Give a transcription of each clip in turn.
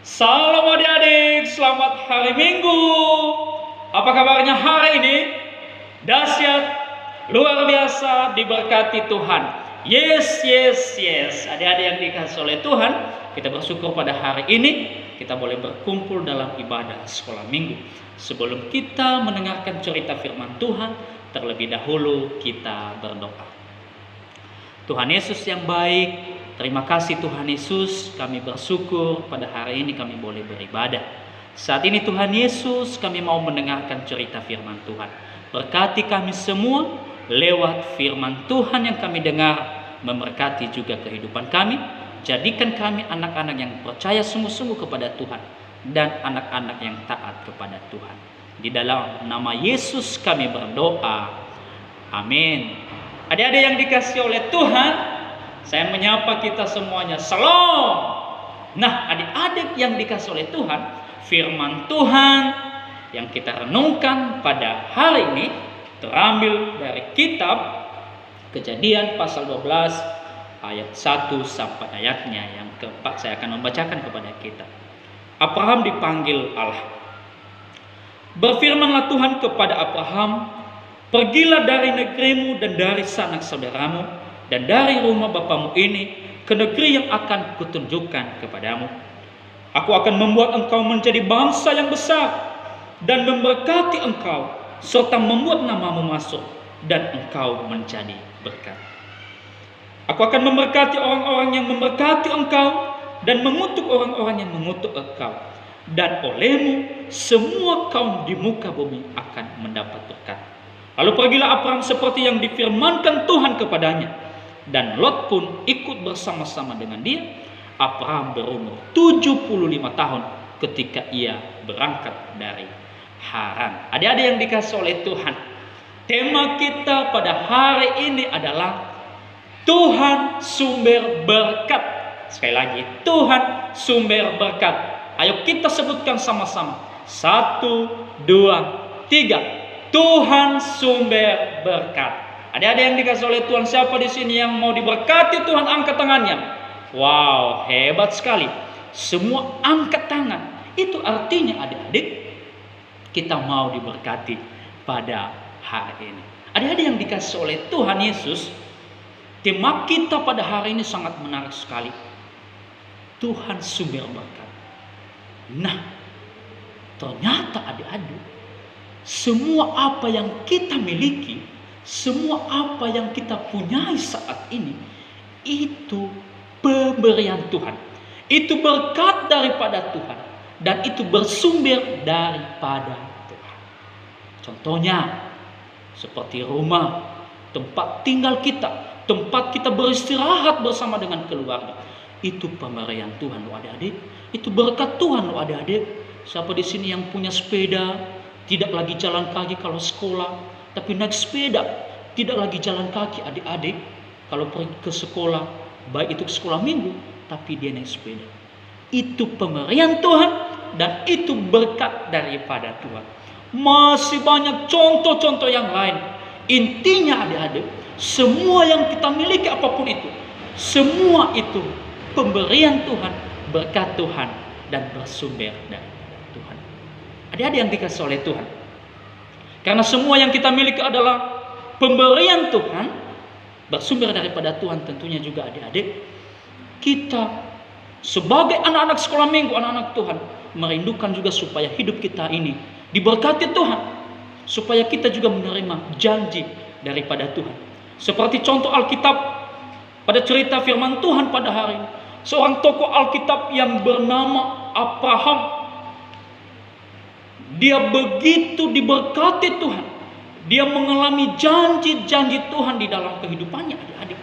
Salam adik-adik, selamat hari Minggu. Apa kabarnya hari ini? Dahsyat, luar biasa, diberkati Tuhan. Yes. Adik-adik yang dikasih oleh Tuhan, kita bersyukur pada hari ini kita boleh berkumpul dalam ibadah sekolah minggu. Sebelum kita mendengarkan cerita firman Tuhan, terlebih dahulu kita berdoa. Tuhan Yesus yang baik, terima kasih Tuhan Yesus, kami bersyukur pada hari ini kami boleh beribadah. Saat ini Tuhan Yesus, kami mau mendengarkan cerita firman Tuhan. Berkati kami semua lewat firman Tuhan yang kami dengar, memberkati juga kehidupan kami. Jadikan kami anak-anak yang percaya sungguh-sungguh kepada Tuhan dan anak-anak yang taat kepada Tuhan. Di dalam nama Yesus kami berdoa. Amin. Adik-adik yang dikasih oleh Tuhan, saya menyapa kita semuanya. Salam. Nah, adik-adik yang dikasih oleh Tuhan, firman Tuhan yang kita renungkan pada hari ini terambil dari kitab Kejadian pasal 12 ayat 1 sampai ayatnya yang keempat. Saya akan membacakan kepada kita. Abraham dipanggil Allah. Berfirmanlah Tuhan kepada Abraham, "Pergilah dari negerimu dan dari sanak saudaramu dan dari rumah bapamu ini ke negeri yang akan kutunjukkan kepadamu. Aku akan membuat engkau menjadi bangsa yang besar dan memberkati engkau serta membuat namamu masuk dan engkau menjadi berkat. Aku akan memberkati orang-orang yang memberkati engkau dan mengutuk orang-orang yang mengutuk engkau. Dan olehmu semua kaum di muka bumi akan mendapat berkat." Lalu pergilah Abraham seperti yang difirmankan Tuhan kepadanya, dan Lot pun ikut bersama-sama dengan dia. Abraham berumur 75 tahun ketika ia berangkat dari Haran. Adik-adik yang dikasih oleh Tuhan, tema kita pada hari ini adalah Tuhan sumber berkat. Sekali lagi, Tuhan sumber berkat. Ayo kita sebutkan sama-sama. 1, 2, 3. Tuhan sumber berkat. Adik-adik yang dikasih oleh Tuhan, siapa di sini yang mau diberkati Tuhan, angkat tangannya. Wow, hebat sekali. Semua angkat tangan. Itu artinya adik-adik, kita mau diberkati pada hari ini. Adik-adik yang dikasih oleh Tuhan Yesus, tema kita pada hari ini sangat menarik sekali. Tuhan sumber berkat. Nah, ternyata adik-adik, semua apa yang kita miliki, semua apa yang kita punyai saat ini, itu pemberian Tuhan. Itu berkat daripada Tuhan. Dan itu bersumber daripada Tuhan. Contohnya, seperti rumah, tempat tinggal kita, tempat kita beristirahat bersama dengan keluarga. Itu pemberian Tuhan loh adik-adik. Itu berkat Tuhan loh adik-adik. Siapa di sini yang punya sepeda, tidak lagi jalan kaki kalau sekolah, tapi naik sepeda. Tidak lagi jalan kaki adik-adik kalau pergi ke sekolah, baik itu ke sekolah minggu, tapi dia naik sepeda. Itu pemberian Tuhan dan itu berkat daripada Tuhan. Masih banyak contoh-contoh yang lain. Intinya adik-adik, semua yang kita miliki apapun itu, semua itu pemberian Tuhan, berkat Tuhan, dan bersumber daripada Tuhan. Adik-adik yang dikasih oleh Tuhan, karena semua yang kita miliki adalah pemberian Tuhan, bersumber daripada Tuhan, tentunya juga adik-adik, kita sebagai anak-anak sekolah minggu, anak-anak Tuhan, merindukan juga supaya hidup kita ini diberkati Tuhan, supaya kita juga menerima janji daripada Tuhan. Seperti contoh Alkitab pada cerita firman Tuhan pada hari ini, seorang tokoh Alkitab yang bernama Abraham, dia begitu diberkati Tuhan. Dia mengalami janji-janji Tuhan di dalam kehidupannya adik-adik.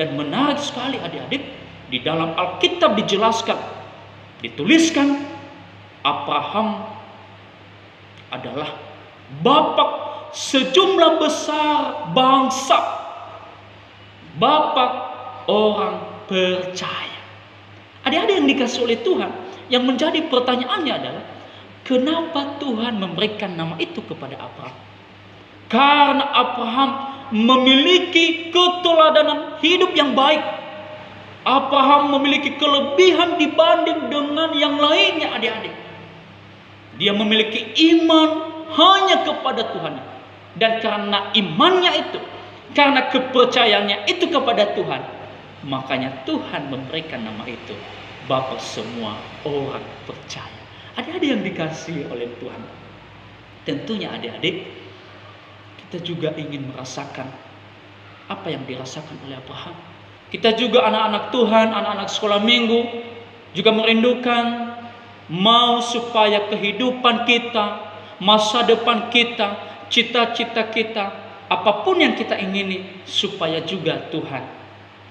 Dan menarik sekali adik-adik, di dalam Alkitab dijelaskan, dituliskan, Abraham adalah bapak sejumlah besar bangsa, bapak orang percaya. Adik-adik yang dikasih oleh Tuhan, yang menjadi pertanyaannya adalah, kenapa Tuhan memberikan nama itu kepada Abraham? Karena Abraham memiliki keteladanan hidup yang baik. Abraham memiliki kelebihan dibanding dengan yang lainnya, adik-adik. Dia memiliki iman hanya kepada Tuhan. Dan karena imannya itu, karena kepercayaannya itu kepada Tuhan, makanya Tuhan memberikan nama itu Bapa semua orang percaya. Adik-adik yang dikasihi oleh Tuhan, tentunya adik-adik, kita juga ingin merasakan apa yang dirasakan oleh Abraham. Kita juga anak-anak Tuhan, anak-anak sekolah minggu, juga merindukan mau supaya kehidupan kita, masa depan kita, cita-cita kita, apapun yang kita ingini, supaya juga Tuhan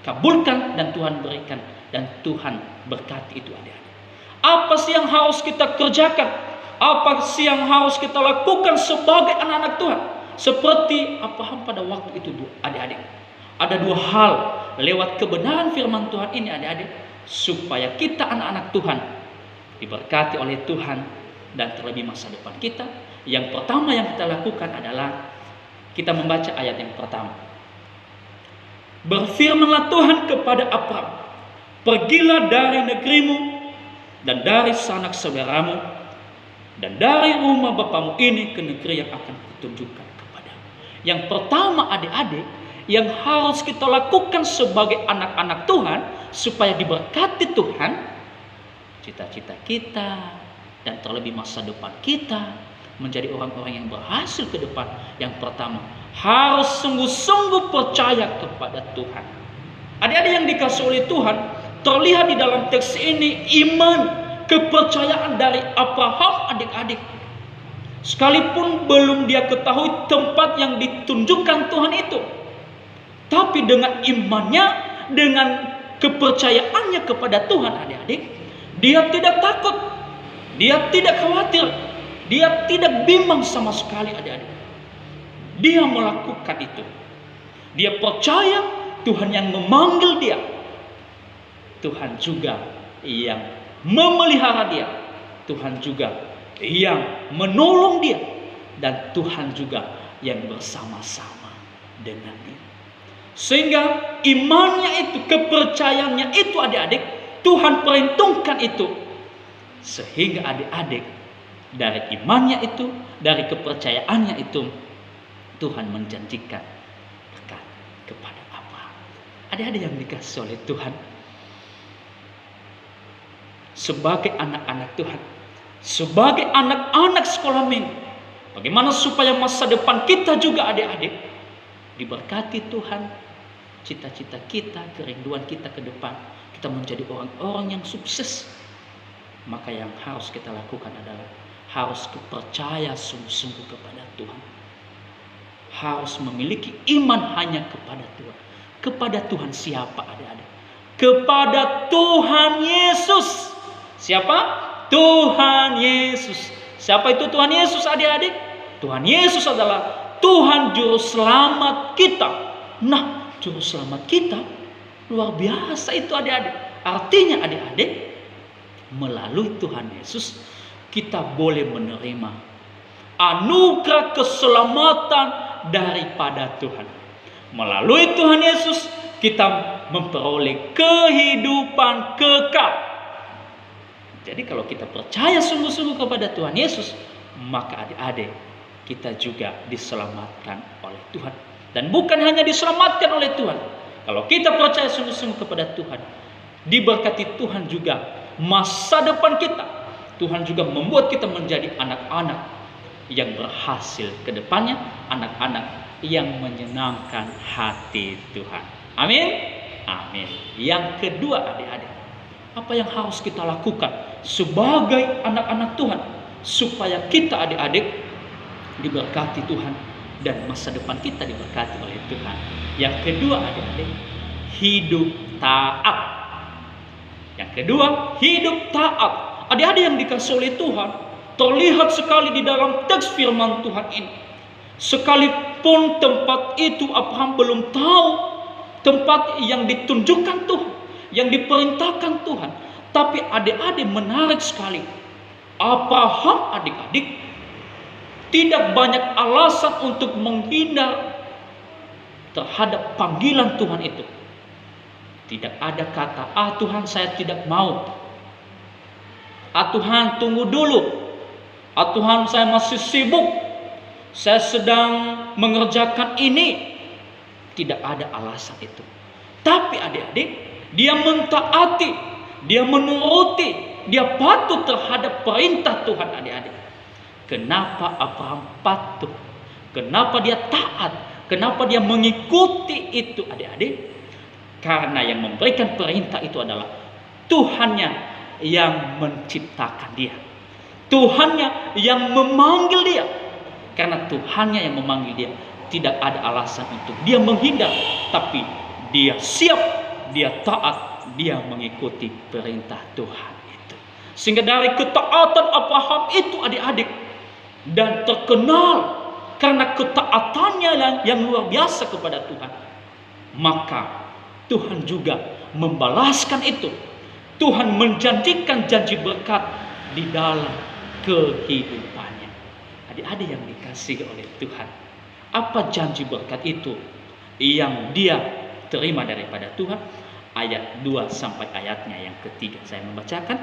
kabulkan dan Tuhan berikan dan Tuhan berkati itu adik-adik. Apa sih yang harus kita kerjakan? Apa sih yang harus kita lakukan sebagai anak-anak Tuhan? Seperti Abraham pada waktu itu, adik-adik. Ada dua hal lewat kebenaran firman Tuhan ini, adik-adik, supaya kita anak-anak Tuhan diberkati oleh Tuhan dan terlebih masa depan kita. Yang pertama yang kita lakukan adalah kita membaca ayat yang pertama. Berfirmanlah Tuhan kepada Abraham, pergilah dari negerimu dan dari sanak saudaramu dan dari rumah bapamu ini ke negeri yang akan kutunjukkan kepadamu. Yang pertama adik-adik, yang harus kita lakukan sebagai anak-anak Tuhan supaya diberkati Tuhan, cita-cita kita dan terlebih masa depan kita menjadi orang-orang yang berhasil ke depan. Yang pertama, harus sungguh-sungguh percaya kepada Tuhan. Adik-adik yang dikasihi oleh Tuhan, terlihat di dalam teks ini iman, kepercayaan dari Abraham, adik-adik. Sekalipun belum dia ketahui tempat yang ditunjukkan Tuhan itu, tapi dengan imannya, dengan kepercayaannya kepada Tuhan, adik-adik, dia tidak takut, dia tidak khawatir, dia tidak bimbang sama sekali, adik-adik. Dia melakukan itu. Dia percaya Tuhan yang memanggil dia, Tuhan juga yang memelihara dia, Tuhan juga yang menolong dia, dan Tuhan juga yang bersama-sama dengan dia. Sehingga imannya itu, kepercayaannya itu adik-adik, Tuhan perhitungkan itu. Sehingga adik-adik dari imannya itu, dari kepercayaannya itu, Tuhan menjanjikan berkat kepada Abraham. Adik-adik yang dikasihi oleh Tuhan, sebagai anak-anak Tuhan, sebagai anak-anak sekolah minggu, bagaimana supaya masa depan kita juga adik-adik diberkati Tuhan, cita-cita kita, kerinduan kita ke depan, kita menjadi orang-orang yang sukses. Maka yang harus kita lakukan adalah harus percaya sungguh-sungguh kepada Tuhan. Harus memiliki iman hanya kepada Tuhan. Kepada Tuhan siapa adik-adik? Kepada Tuhan Yesus. Siapa? Tuhan Yesus. Siapa itu Tuhan Yesus adik-adik? Tuhan Yesus adalah Tuhan Juru Selamat kita. Nah, Juru Selamat kita luar biasa itu adik-adik. Artinya adik-adik, melalui Tuhan Yesus kita boleh menerima anugerah keselamatan daripada Tuhan. Melalui Tuhan Yesus kita memperoleh kehidupan kekal. Jadi kalau kita percaya sungguh-sungguh kepada Tuhan Yesus, maka adik-adik kita juga diselamatkan oleh Tuhan. Dan bukan hanya diselamatkan oleh Tuhan, kalau kita percaya sungguh-sungguh kepada Tuhan, diberkati Tuhan juga masa depan kita. Tuhan juga membuat kita menjadi anak-anak yang berhasil ke depannya, anak-anak yang menyenangkan hati Tuhan. Amin. Amin. Yang kedua adik-adik, apa yang harus kita lakukan sebagai anak-anak Tuhan supaya kita adik-adik diberkati Tuhan dan masa depan kita diberkati oleh Tuhan? Yang kedua adik-adik, hidup taat. Yang kedua, hidup taat. Adik-adik yang dikasihi oleh Tuhan, terlihat sekali di dalam teks firman Tuhan ini. Sekalipun tempat itu Abraham belum tahu tempat yang ditunjukkan Tuhan, yang diperintahkan Tuhan, tapi adik-adik menarik sekali. Abraham adik-adik tidak banyak alasan untuk menghindar terhadap panggilan Tuhan itu. Tidak ada kata, Tuhan saya tidak mau. Tuhan tunggu dulu. Tuhan saya masih sibuk. Saya sedang mengerjakan ini. Tidak ada alasan itu. Tapi adik-adik, dia mentaati, dia menuruti, dia patuh terhadap perintah Tuhan adik-adik. Kenapa Abraham patuh? Kenapa dia taat? Kenapa dia mengikuti itu adik-adik? Karena yang memberikan perintah itu adalah Tuhannya yang menciptakan dia. Tuhannya yang memanggil dia. Karena Tuhannya yang memanggil dia, tidak ada alasan untuk dia menghindar. Tapi dia siap, dia taat, dia mengikuti perintah Tuhan itu. Sehingga dari ketaatan Abraham itu adik-adik, dan terkenal karena ketaatannya yang luar biasa kepada Tuhan, maka Tuhan juga membalaskan itu. Tuhan menjanjikan janji berkat di dalam kehidupannya. Adik-adik yang dikasihi oleh Tuhan, apa janji berkat itu yang dia terima daripada Tuhan? Ayat 2 sampai ayatnya yang ketiga saya membacakan.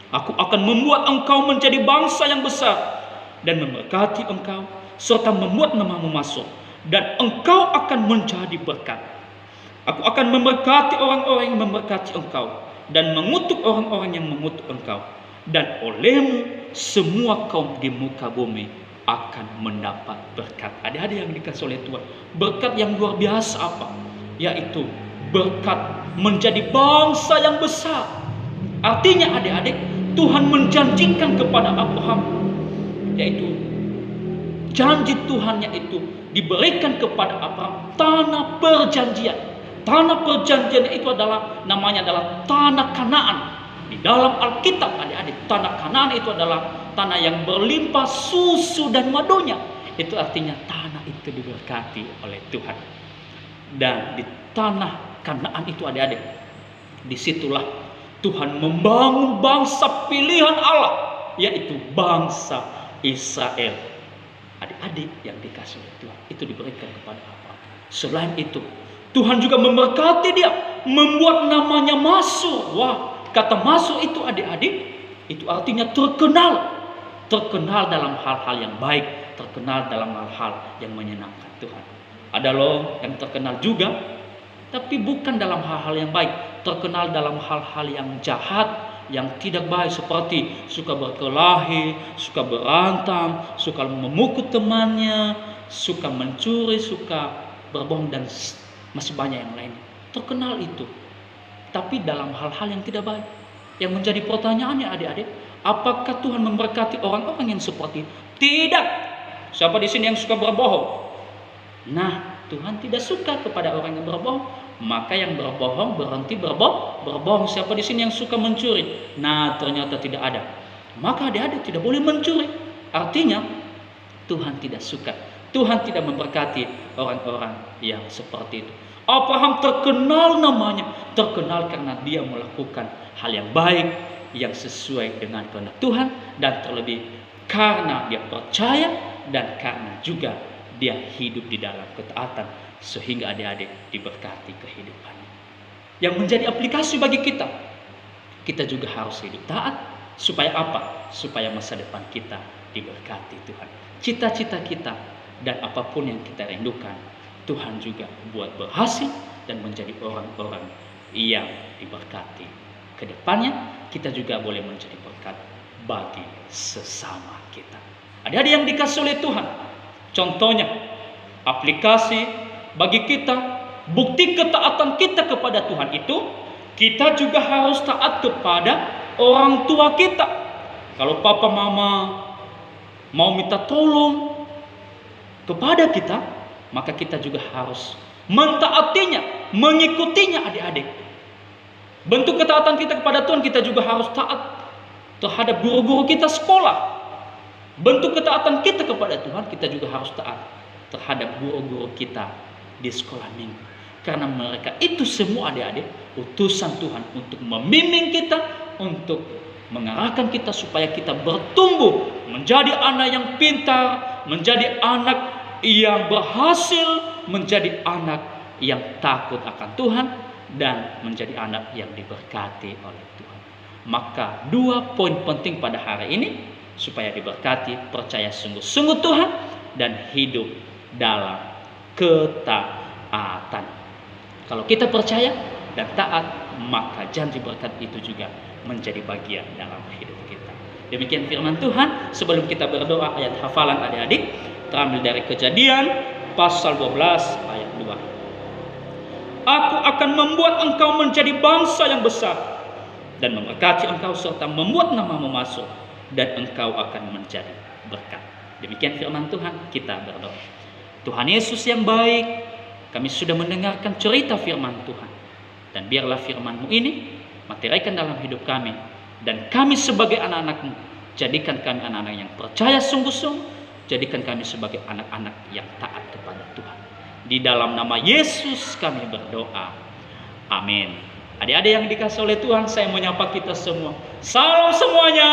Aku akan membuat engkau menjadi bangsa yang besar dan memberkati engkau, serta membuat namamu masuk, dan engkau akan menjadi berkat. Aku akan memberkati orang-orang yang memberkati engkau, dan mengutuk orang-orang yang mengutuk engkau. Dan olehmu semua kaum di muka bumi akan mendapat berkat. Adik-adik yang dikasihi oleh Tuhan, berkat yang luar biasa apa? Yaitu berkat menjadi bangsa yang besar. Artinya adik-adik, Tuhan menjanjikan kepada Abraham, yaitu janji Tuhannya itu diberikan kepada Abraham tanah perjanjian. Tanah perjanjian itu namanya adalah tanah Kanaan. Di dalam Alkitab adik-adik, tanah Kanaan itu adalah tanah yang berlimpah susu dan madunya. Itu artinya tanah itu diberkati oleh Tuhan. Dan di tanah Kanaan itu adik-adik, disitulah Tuhan membangun bangsa pilihan Allah, yaitu bangsa Israel. Adik-adik yang dikasih oleh Tuhan, itu diberikan kepada Abraham. Selain itu, Tuhan juga memberkati dia, membuat namanya masuk. Wah, kata masuk itu adik-adik, itu artinya terkenal. Terkenal dalam hal-hal yang baik, terkenal dalam hal-hal yang menyenangkan Tuhan. Ada loh yang terkenal juga, tapi bukan dalam hal-hal yang baik. Terkenal dalam hal-hal yang jahat, yang tidak baik, seperti suka berkelahi, suka berantem, suka memukul temannya, suka mencuri, suka berbohong, dan masih banyak yang lain. Terkenal itu. Tapi dalam hal-hal yang tidak baik. Yang menjadi pertanyaannya adik-adik, apakah Tuhan memberkati orang-orang yang seperti itu? Tidak. Siapa di sini yang suka berbohong? Nah, Tuhan tidak suka kepada orang yang berbohong. Maka yang berbohong berhenti berbohong. Siapa di sini yang suka mencuri? Nah, ternyata tidak ada. Maka adik-adik tidak boleh mencuri. Artinya Tuhan tidak suka. Tuhan tidak memberkati orang-orang yang seperti itu. Abraham terkenal namanya, terkenal karena dia melakukan hal yang baik, yang sesuai dengan kehendak Tuhan, dan terlebih karena dia percaya dan karena juga dia hidup di dalam ketaatan, sehingga adik-adik diberkati kehidupannya. Yang menjadi aplikasi bagi kita, kita juga harus hidup taat. Supaya apa? Supaya masa depan kita diberkati Tuhan. Cita-cita kita dan apapun yang kita rindukan, Tuhan juga buat berhasil dan menjadi orang-orang yang diberkati. Kedepannya kita juga boleh menjadi berkat bagi sesama kita. Adik-adik yang dikasihi oleh Tuhan, contohnya aplikasi bagi kita, bukti ketaatan kita kepada Tuhan itu, kita juga harus taat kepada orang tua kita. Kalau papa mama mau minta tolong kepada kita, maka kita juga harus mentaatinya, mengikutinya adik-adik. Bentuk ketaatan kita kepada Tuhan, kita juga harus taat terhadap guru-guru kita sekolah. Bentuk ketaatan kita kepada Tuhan, kita juga harus taat terhadap guru-guru kita di sekolah minggu. Karena mereka itu semua adik-adik utusan Tuhan untuk membimbing kita, untuk mengarahkan kita supaya kita bertumbuh menjadi anak yang pintar, menjadi anak yang berhasil, menjadi anak yang takut akan Tuhan, dan menjadi anak yang diberkati oleh Tuhan. Maka 2 poin penting pada hari ini supaya diberkati: percaya sungguh-sungguh Tuhan dan hidup dalam ketaatan. Kalau kita percaya dan taat, maka janji berkat itu juga menjadi bagian dalam hidup kita. Demikian firman Tuhan. Sebelum kita berdoa, ayat hafalan adik-adik terambil dari Kejadian pasal 12 ayat 2. Aku akan membuat engkau menjadi bangsa yang besar dan memberkati engkau serta membuat namamu masuk, dan engkau akan menjadi berkat. Demikian firman Tuhan. Kita berdoa. Tuhan Yesus yang baik, kami sudah mendengarkan cerita firman Tuhan, dan biarlah firman-Mu ini materikan dalam hidup kami, dan kami sebagai anak-anak-Mu, jadikan kami anak-anak yang percaya sungguh-sungguh, jadikan kami sebagai anak-anak yang taat kepada Tuhan. Di dalam nama Yesus kami berdoa. Amin. Adik-adik yang dikasihi oleh Tuhan, saya menyapa kita semua. Salam semuanya.